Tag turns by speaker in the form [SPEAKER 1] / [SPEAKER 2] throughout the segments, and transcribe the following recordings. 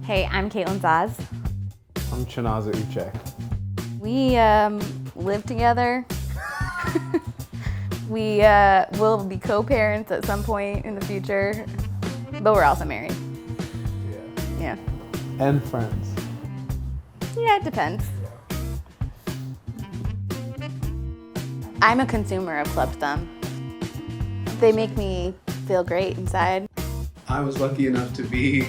[SPEAKER 1] Hey, I'm Caitlin Zoz.
[SPEAKER 2] I'm Chinaza Uche.
[SPEAKER 1] We live together. We will be co-parents at some point in the future, but we're also married. Yeah.
[SPEAKER 2] And friends.
[SPEAKER 1] Yeah, it depends. I'm a consumer of Club Thumb. They make me feel great inside.
[SPEAKER 3] I was lucky enough to be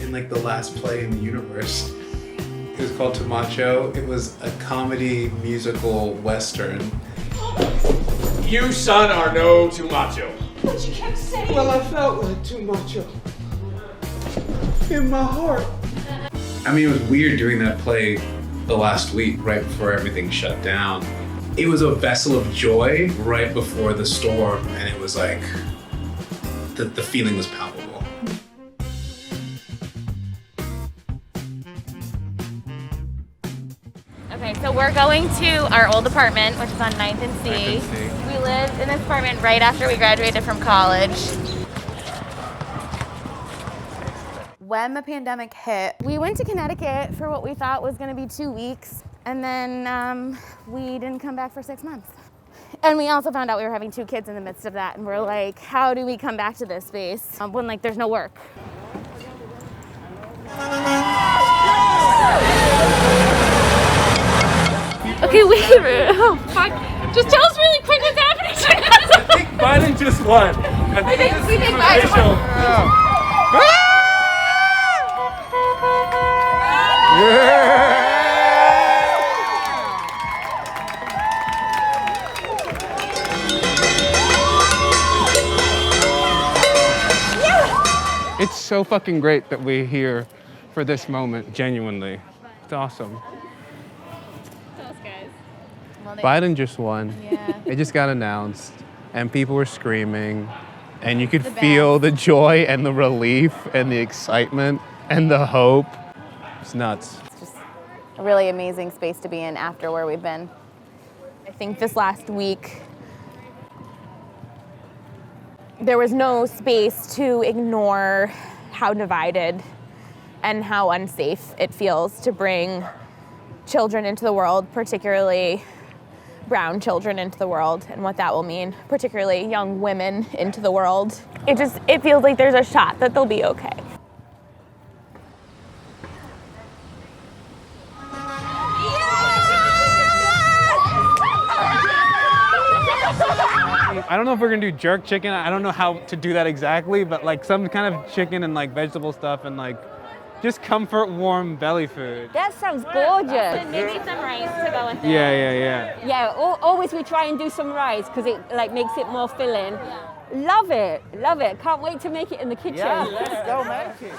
[SPEAKER 3] in like the last play in the universe. It was called Tumacho. It was a comedy musical western.
[SPEAKER 4] You, son, are no Tumacho.
[SPEAKER 5] But you kept saying.
[SPEAKER 3] Well, I felt like Tumacho in my heart. I mean, it was weird doing that play the last week, right before everything shut down. It was a vessel of joy right before the storm, and it was like, the feeling was palpable.
[SPEAKER 1] Okay, so we're going to our old apartment, which is on 9th and C. We lived in this apartment right after we graduated from college. When the pandemic hit, we went to Connecticut for what we thought was gonna be 2 weeks, and then we didn't come back for 6 months. And we also found out we were having 2 kids in the midst of that, and we're like, how do we come back to this space when like there's no work? Okay, wait a minute. Oh, fuck. Just tell us really quick what's happening.
[SPEAKER 4] I think Biden just won.
[SPEAKER 1] We think Biden won.
[SPEAKER 2] It's so fucking great that we're here for this moment, genuinely. It's awesome. Biden just won.
[SPEAKER 1] Yeah.
[SPEAKER 2] It just got announced, and people were screaming, and you could feel the joy and the relief and the excitement and the hope. It's nuts.
[SPEAKER 1] It's just a really amazing space to be in after where we've been. I think this last week, there was no space to ignore how divided and how unsafe it feels to bring children into the world, particularly brown children into the world, and what that will mean, particularly young women into the world. It feels like there's a shot that they'll be okay.
[SPEAKER 2] I don't know if we're gonna do jerk chicken. I don't know how to do that exactly, but like some kind of chicken and like vegetable stuff and like just comfort warm belly food.
[SPEAKER 5] That sounds gorgeous.
[SPEAKER 1] Maybe some rice to go with it.
[SPEAKER 2] Yeah.
[SPEAKER 5] Yeah, always we try and do some rice because it like makes it more filling.
[SPEAKER 1] Yeah.
[SPEAKER 5] Love it. Can't wait to make it in the kitchen.
[SPEAKER 6] Yeah, let's go make it.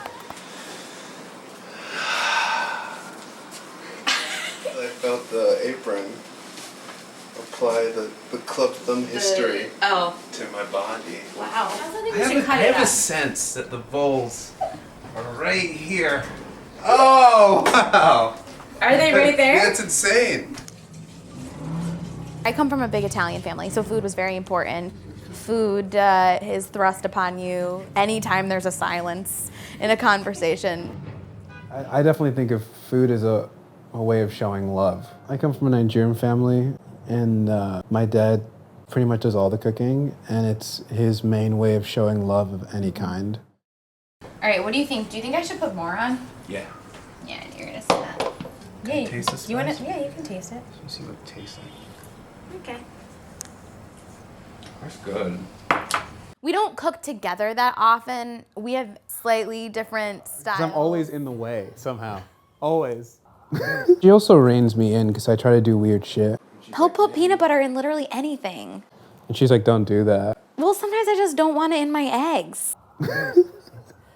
[SPEAKER 3] I felt the apron apply the Club Thumb history to my body.
[SPEAKER 1] Wow.
[SPEAKER 3] I have a sense that the voles are right here. Oh, wow.
[SPEAKER 1] Are they right there?
[SPEAKER 3] That's insane.
[SPEAKER 1] I come from a big Italian family, so food was very important. Food is thrust upon you anytime there's a silence in a conversation.
[SPEAKER 2] I definitely think of food as a way of showing love. I come from a Nigerian family, and my dad pretty much does all the cooking, and it's his main way of showing love of any kind.
[SPEAKER 1] All right, what do you think? Do you think I should put more on?
[SPEAKER 3] Yeah.
[SPEAKER 1] Yeah, you're gonna say that.
[SPEAKER 3] Can I taste the spice?
[SPEAKER 1] You wanna? Yeah, you can taste it.
[SPEAKER 3] Let me see what it tastes like.
[SPEAKER 1] Okay.
[SPEAKER 3] That's good.
[SPEAKER 1] We don't cook together that often. We have slightly different styles.
[SPEAKER 2] 'Cause I'm always in the way, somehow. Always. She also reins me in because I try to do weird shit.
[SPEAKER 1] He'll put peanut butter in literally anything.
[SPEAKER 2] And she's like, don't do that.
[SPEAKER 1] Well, sometimes I just don't want it in my eggs.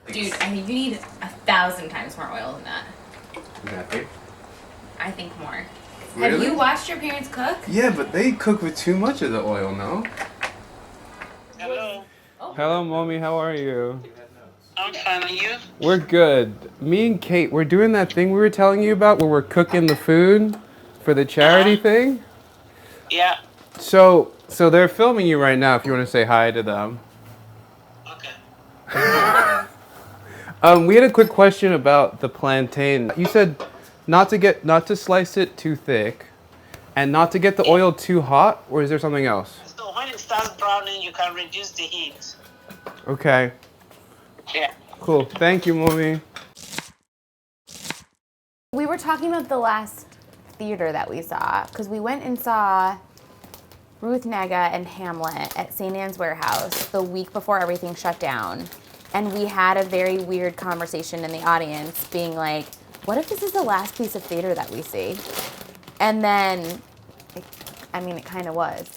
[SPEAKER 1] Dude, I think you need 1,000 times more oil than that.
[SPEAKER 3] Exactly.
[SPEAKER 1] I think more.
[SPEAKER 3] Really?
[SPEAKER 1] Have you watched your parents cook?
[SPEAKER 3] Yeah, but they cook with too much of the oil, no?
[SPEAKER 7] Hello.
[SPEAKER 2] Hello, Mommy, how are you?
[SPEAKER 7] I'm fine, and you?
[SPEAKER 2] We're good. Me and Kate, we're doing that thing we were telling you about where we're cooking the food for the charity thing.
[SPEAKER 7] Yeah.
[SPEAKER 2] So they're filming you right now if you want to say hi to them.
[SPEAKER 7] Okay.
[SPEAKER 6] We had a quick question about the plantain. You said not to slice it too thick, and not to get the oil too hot, or is there something else?
[SPEAKER 7] So when it starts browning, you can reduce the heat.
[SPEAKER 6] Okay,
[SPEAKER 7] Yeah.
[SPEAKER 6] cool. Thank you, mommy.
[SPEAKER 1] We were talking about the last theater that we saw, because we went and saw Ruth Negga and Hamlet at St. Anne's Warehouse the week before everything shut down. And we had a very weird conversation in the audience being like, what if this is the last piece of theater that we see? And then, it kind of was.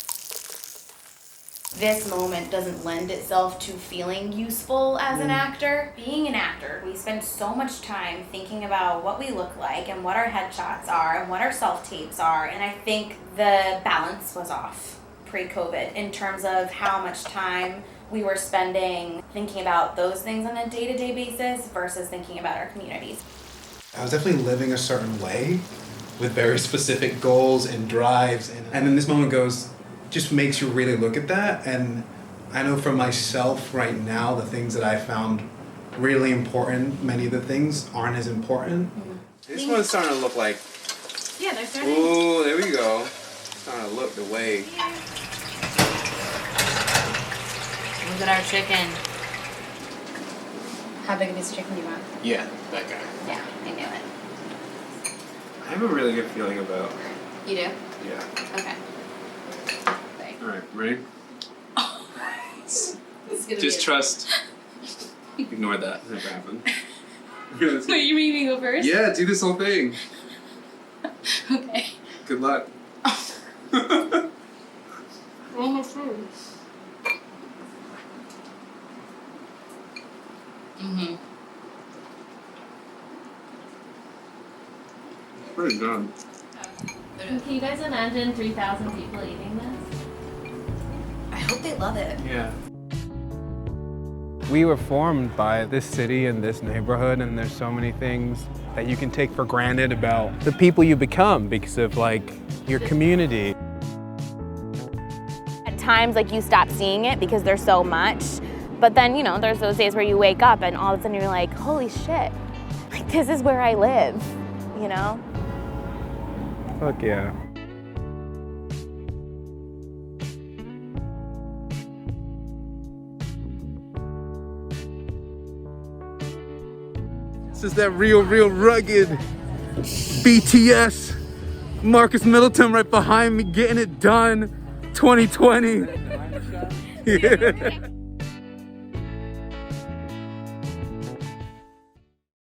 [SPEAKER 8] This moment doesn't lend itself to feeling useful as an actor. Being an actor, we spend so much time thinking about what we look like and what our headshots are and what our self-tapes are, and I think the balance was off pre-COVID in terms of how much time we were spending thinking about those things on a day-to-day basis versus thinking about our communities.
[SPEAKER 3] I was definitely living a certain way with very specific goals and drives, and then this moment just makes you really look at that. And I know for myself right now, the things that I found really important, many of the things aren't as important.
[SPEAKER 6] Mm-hmm. This one's starting to look like,
[SPEAKER 8] Yeah, they're starting.
[SPEAKER 6] ooh, there we go. Starting to look the way.
[SPEAKER 8] Look at our chicken. How big of a piece of chicken do you want?
[SPEAKER 6] Yeah, that guy.
[SPEAKER 8] Yeah, I knew it.
[SPEAKER 6] I have a really good feeling about.
[SPEAKER 8] You do?
[SPEAKER 6] Yeah.
[SPEAKER 8] Okay.
[SPEAKER 6] All right, ready?
[SPEAKER 8] This is gonna
[SPEAKER 6] Just
[SPEAKER 8] be
[SPEAKER 6] trust. Ignore that. It never happened.
[SPEAKER 8] Wait, you made me go first?
[SPEAKER 6] Yeah, do this whole thing.
[SPEAKER 8] Okay.
[SPEAKER 6] Good luck.
[SPEAKER 8] Almost through. Mm-hmm.
[SPEAKER 6] Pretty good.
[SPEAKER 9] Can you guys imagine 3,000 people eating this?
[SPEAKER 8] I hope they love it.
[SPEAKER 6] Yeah. We were formed by this city and this neighborhood, and there's so many things that you can take for granted about the people you become because of your community.
[SPEAKER 1] At times, you stop seeing it because there's so much. But then, there's those days where you wake up and all of a sudden you're like, holy shit, this is where I live,
[SPEAKER 6] Fuck yeah. This is that real rugged BTS. Marcus Middleton right behind me getting it done. 2020. Yeah.